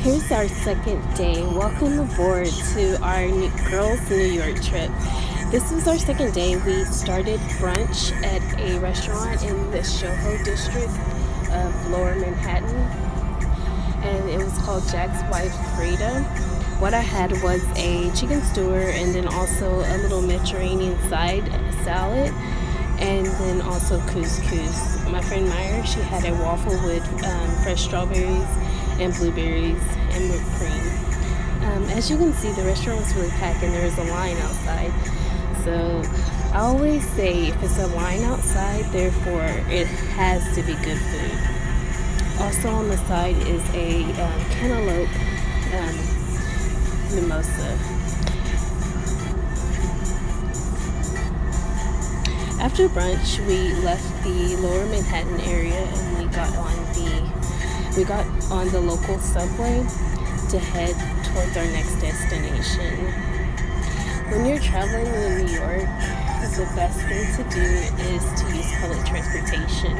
Here's our second day. Welcome aboard to our Girls New York trip. This was our second day. We started brunch at a restaurant in the Soho district of Lower Manhattan, and it was called Jack's Wife Frida. What I had was a chicken stew and then also a little Mediterranean side salad, and then also couscous. My friend Meyer, she had a waffle with fresh strawberries and blueberries and whipped cream. As you can see, the restaurant was really packed and there was a line outside. So I always say if it's a line outside, therefore it has to be good food. Also on the side is a cantaloupe mimosa. After brunch, we left the Lower Manhattan area and we got on the local subway to head towards our next destination. When you're traveling in New York, the best thing to do is to use public transportation.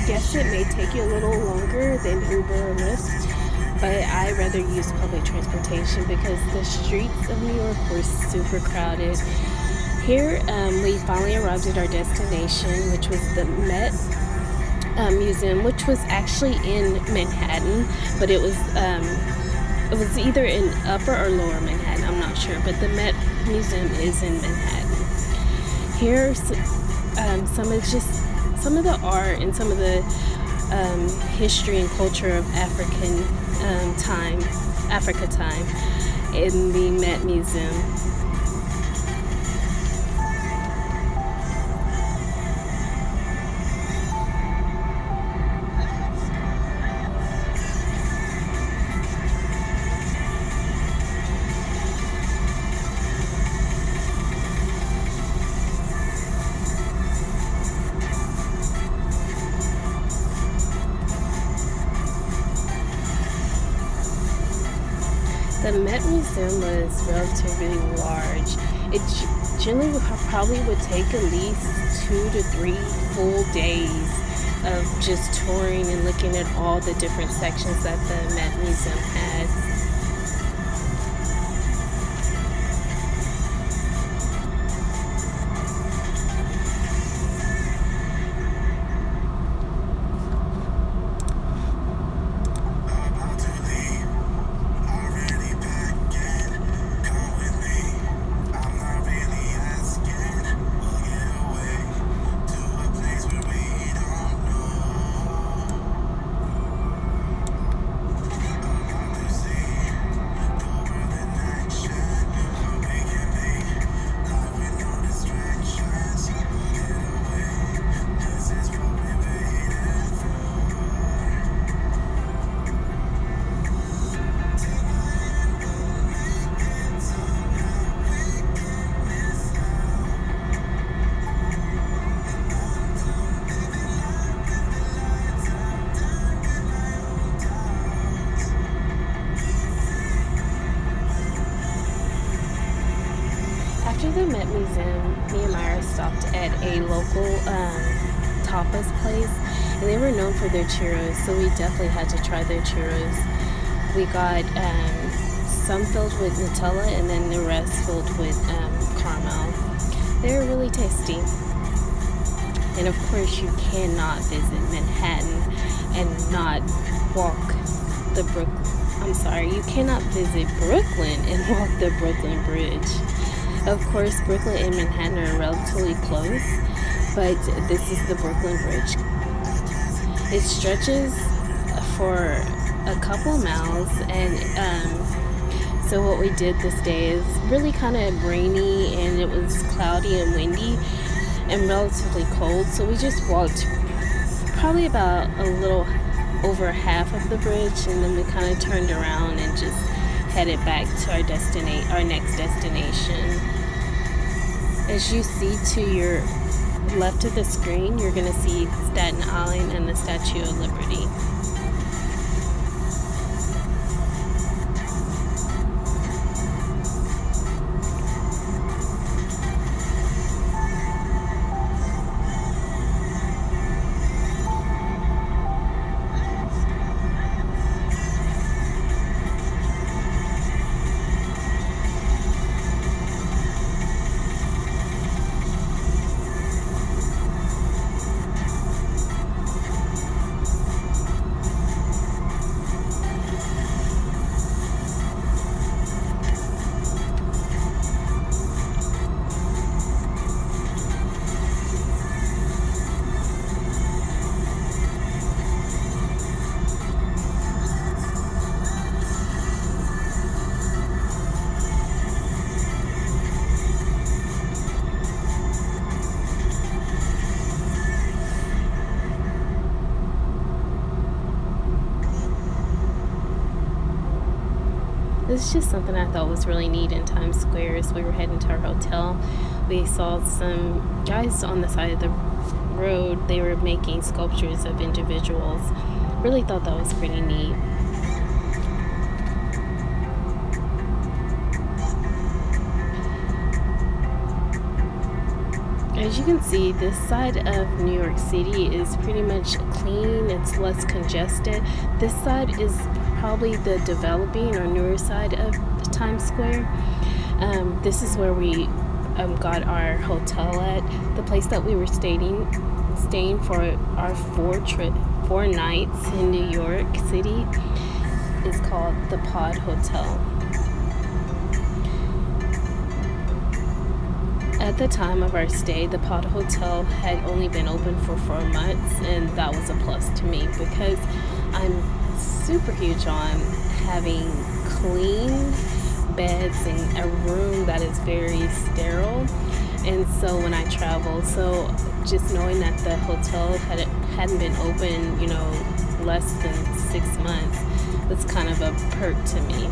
Yes, it may take you a little longer than Uber or Lyft, but I rather use public transportation because the streets of New York were super crowded. Here, we finally arrived at our destination, which was the Met Museum, which was actually in Manhattan, but it was either in Upper or Lower Manhattan. I'm not sure, but the Met Museum is in Manhattan. Here's some of the art and some of the history and culture of Africa time in the Met Museum. The Met Museum was relatively large. It generally probably would take at least 2 to 3 full days of just touring and looking at all the different sections that the Met Museum had. After the Met Museum, me and Myra stopped at a local tapas place, and they were known for their churros, so we definitely had to try their churros. We got some filled with Nutella and then the rest filled with caramel. They were really tasty. And of course, you cannot visit Manhattan and not walk the you cannot visit Brooklyn and walk the Brooklyn Bridge. Of course, Brooklyn and Manhattan are relatively close, but this is the Brooklyn Bridge. It stretches for a couple miles, and so what we did this day is really kind of rainy, and it was cloudy and windy and relatively cold, so we just walked probably about a little over half of the bridge, and then we kind of turned around and just headed back to our next destination. As you see to your left of the screen, you're going to see Staten Island and the Statue of Liberty. It's just something I thought was really neat in Times Square. As we were heading to our hotel, we saw some guys on the side of the road. They were making sculptures of individuals. Really thought that was pretty neat. As you can see, this side of New York City is pretty much clean. It's less congested. This side is probably the developing or newer side of Times Square. This is where we got our hotel at. The place that we were staying for our 4 nights in New York City is called the Pod Hotel. At the time of our stay, the Pod Hotel had only been open for 4 months, and that was a plus to me because I'm super huge on having clean beds and a room that is very sterile. And so when I travel, so just knowing that the hotel hadn't been open, less than 6 months, was kind of a perk to me.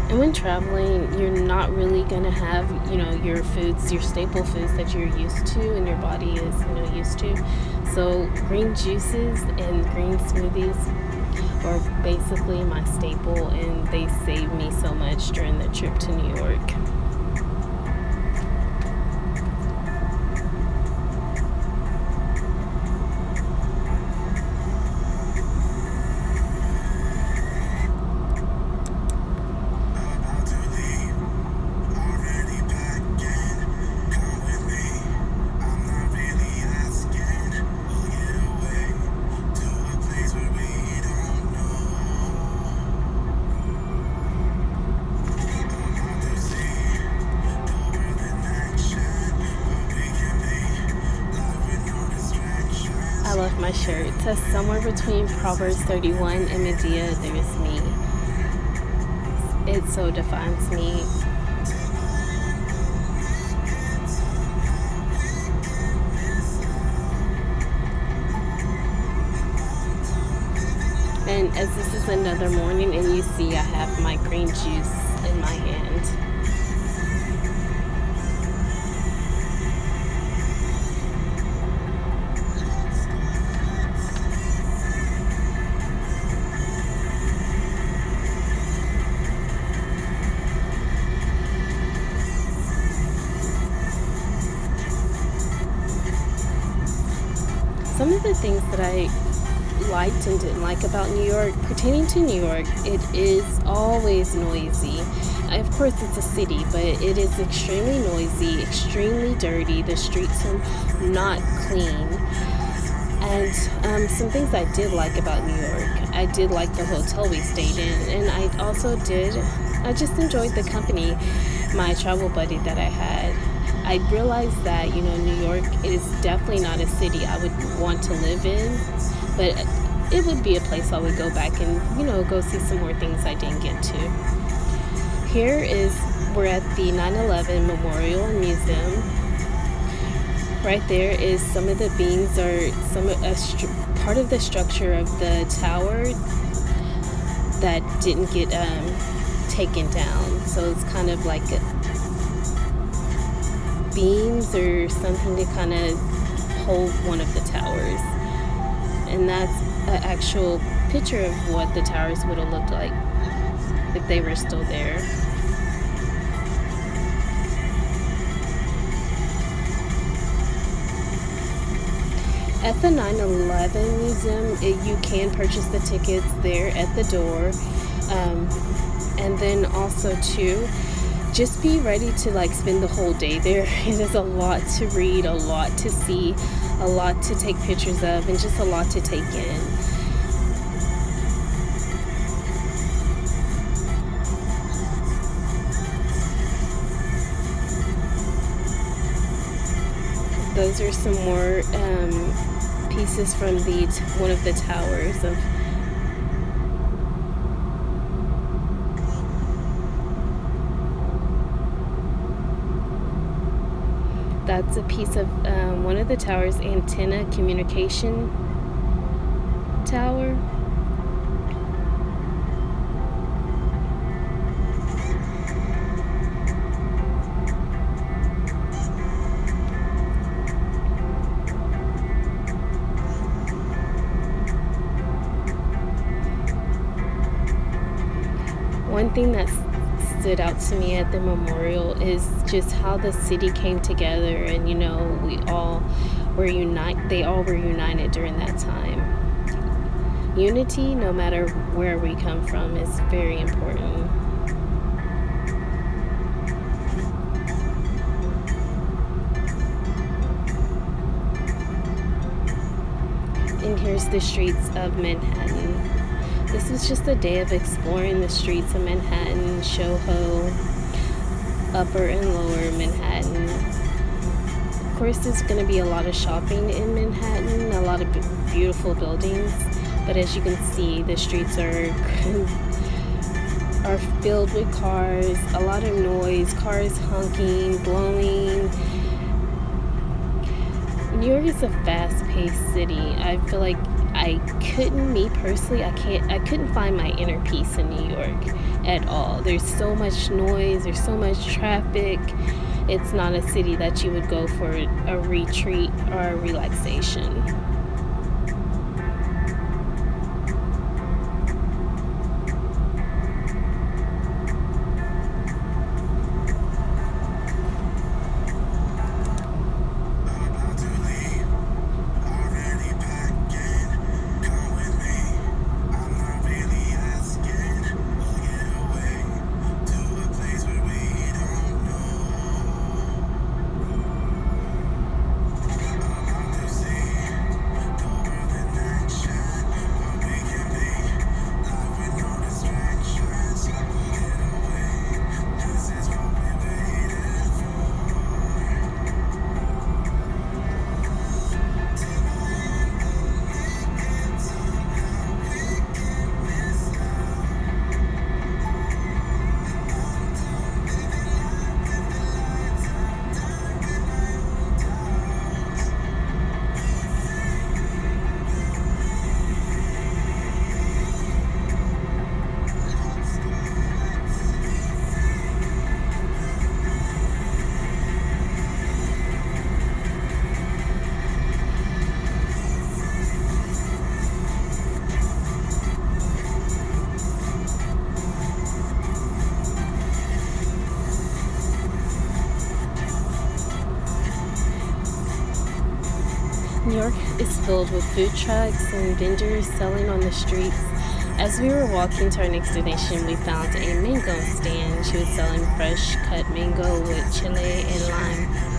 And when traveling, you're not really going to have, your foods, your staple foods that you're used to and your body is, used to. So green juices and green smoothies are basically my staple, and they saved me so much during the trip to New York. I love my shirt. It says somewhere between Proverbs 31 and Medea, there's me. It so defines me. And as this is another morning, and you see I have my green juice in my hand. Some of the things that I liked and didn't like about New York, pertaining to New York, it is always noisy. Of course, it's a city, but it is extremely noisy, extremely dirty. The streets are not clean. And some things I did like about New York, I did like the hotel we stayed in, and I just enjoyed the company, my travel buddy that I had. I realized that, New York is definitely not a city I would want to live in, but it would be a place I would go back and, go see some more things I didn't get to. We're at the 9/11 Memorial Museum. Right there is some of the beams or part of the structure of the tower that didn't get taken down. So it's kind of like beams or something to kind of hold one of the towers. And that's an actual picture of what the towers would have looked like if they were still there. At the 9/11 Museum, you can purchase the tickets there at the door. And then also too, just be ready to spend the whole day there. It is a lot to read, a lot to see, a lot to take pictures of, and just a lot to take in. Those are some more pieces from one of the towers of. That's a piece of one of the tower's antenna communication tower. One thing that stood out to me at the memorial is just how the city came together, and we all were they all were united during that time. Unity, no matter where we come from, is very important. And here's the streets of Manhattan. This was just a day of exploring the streets of Manhattan, Soho, Upper and Lower Manhattan. Of course, there's going to be a lot of shopping in Manhattan, a lot of beautiful buildings, but as you can see, the streets are filled with cars, a lot of noise, cars honking, blowing. New York is a fast-paced city. I feel like I couldn't find my inner peace in New York at all. There's so much noise, there's so much traffic. It's not a city that you would go for a retreat or a relaxation. New York is filled with food trucks and vendors selling on the streets. As we were walking to our next destination, we found a mango stand. She was selling fresh cut mango with chile and lime.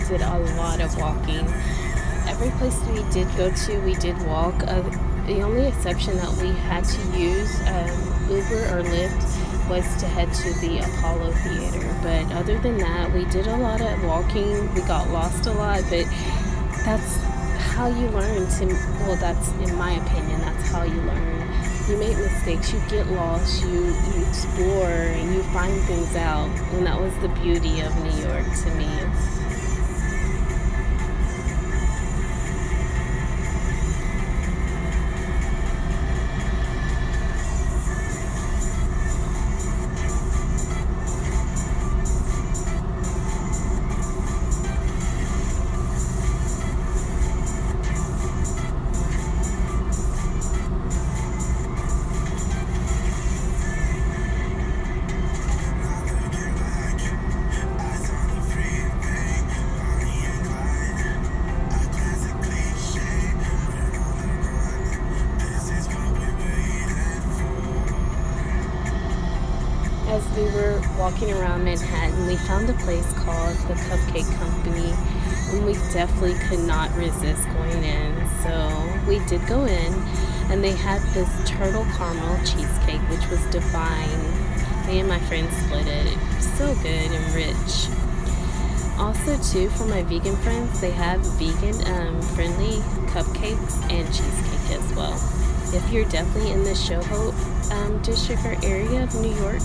did a lot of walking. Every place we did go to, we did walk. The only exception that we had to use Uber or Lyft was to head to the Apollo Theater. But other than that, we did a lot of walking. We got lost a lot, but that's how you learn well, that's, in my opinion, that's how you learn. You make mistakes, you get lost, you explore, and you find things out. And that was the beauty of New York to me. As we were walking around Manhattan, we found a place called the Cupcake Company, and we definitely could not resist going in. So we did go in, and they had this turtle caramel cheesecake, which was divine. Me and my friends split it. It was so good and rich. Also, too, for my vegan friends, they have vegan friendly cupcakes and cheesecake as well. If you're definitely in the Soho district or area of New York,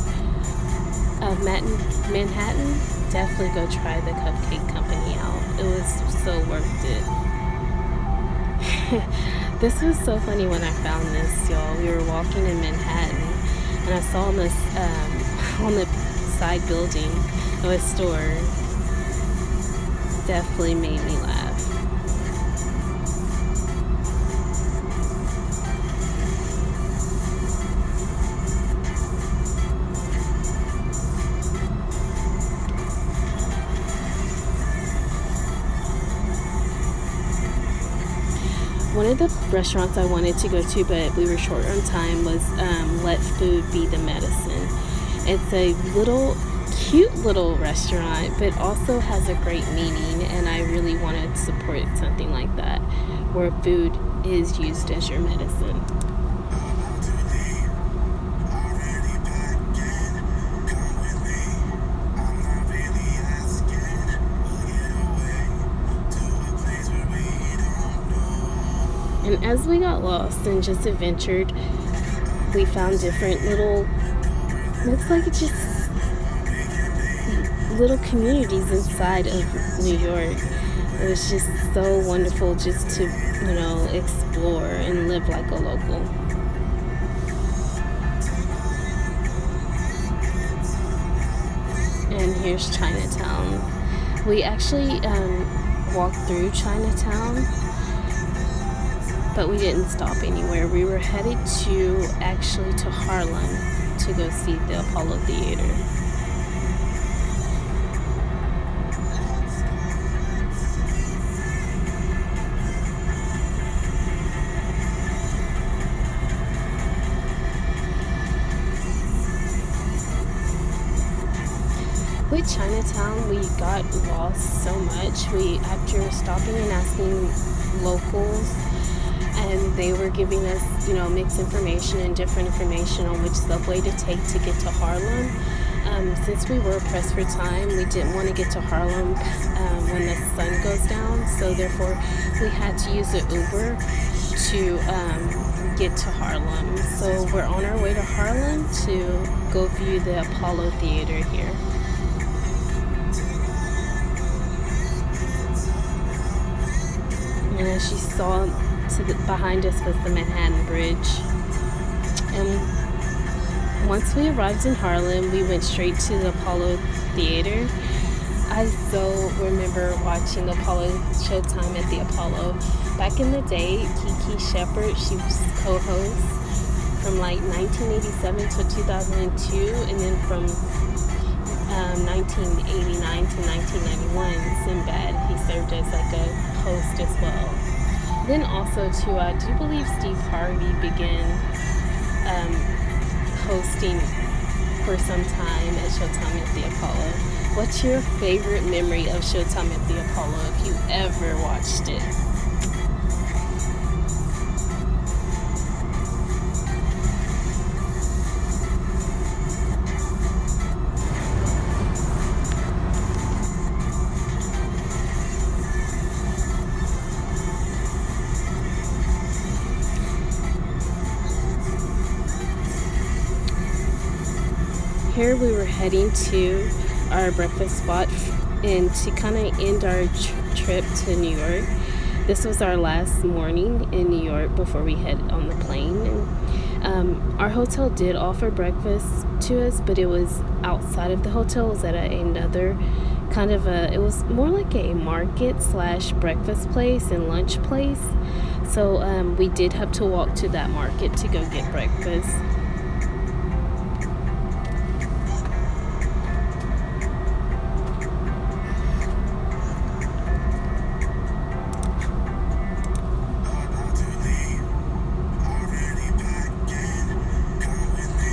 of Manhattan, definitely go try the Cupcake Company out. It was so worth it. This was so funny when I found this, y'all. We were walking in Manhattan, and I saw on this on the side building of a store. Definitely made me laugh. One of the restaurants I wanted to go to, but we were short on time, was Let Food Be the Medicine. It's a cute little restaurant, but also has a great meaning, and I really want to support something like that, where food is used as your medicine. And as we got lost and just adventured, we found different looks like it's just little communities inside of New York. It was just so wonderful just to, explore and live like a local. And here's Chinatown. We actually walked through Chinatown, but we didn't stop anywhere. We were headed to Harlem to go see the Apollo Theater. With Chinatown, we got lost so much. After stopping and asking locals, and they were giving us, mixed information and different information on which subway to take to get to Harlem. Since we were pressed for time, we didn't want to get to Harlem when the sun goes down, so therefore we had to use an Uber to get to Harlem. So we're on our way to Harlem to go view the Apollo Theater here. And as you saw, behind us was the Manhattan Bridge. And once we arrived in Harlem, we went straight to the Apollo Theater. I so remember watching the Apollo Showtime at the Apollo. Back in the day, Kiki Shepard, she was co-host from 1987 to 2002, and then from 1989 to 1991, Sinbad, he served as a host as well. Then also too, I do believe Steve Harvey began hosting for some time at Showtime at the Apollo. What's your favorite memory of Showtime at the Apollo if you ever watched it? Here we were heading to our breakfast spot, and to kind of end our trip to New York. This was our last morning in New York before we head on the plane. And our hotel did offer breakfast to us, but it was outside of the hotel. It was at another kind of it was more like a market slash breakfast place and lunch place. So we did have to walk to that market to go get breakfast.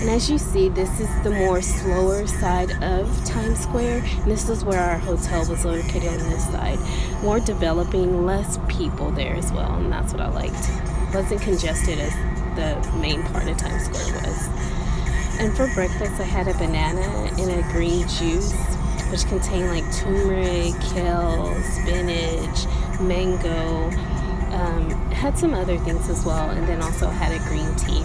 And as you see, this is the more slower side of Times Square. And this is where our hotel was located, on this side. More developing, less people there as well. And that's what I liked. Wasn't congested as the main part of Times Square was. And for breakfast, I had a banana and a green juice, which contained like turmeric, kale, spinach, mango. Had some other things as well. And then also had a green tea.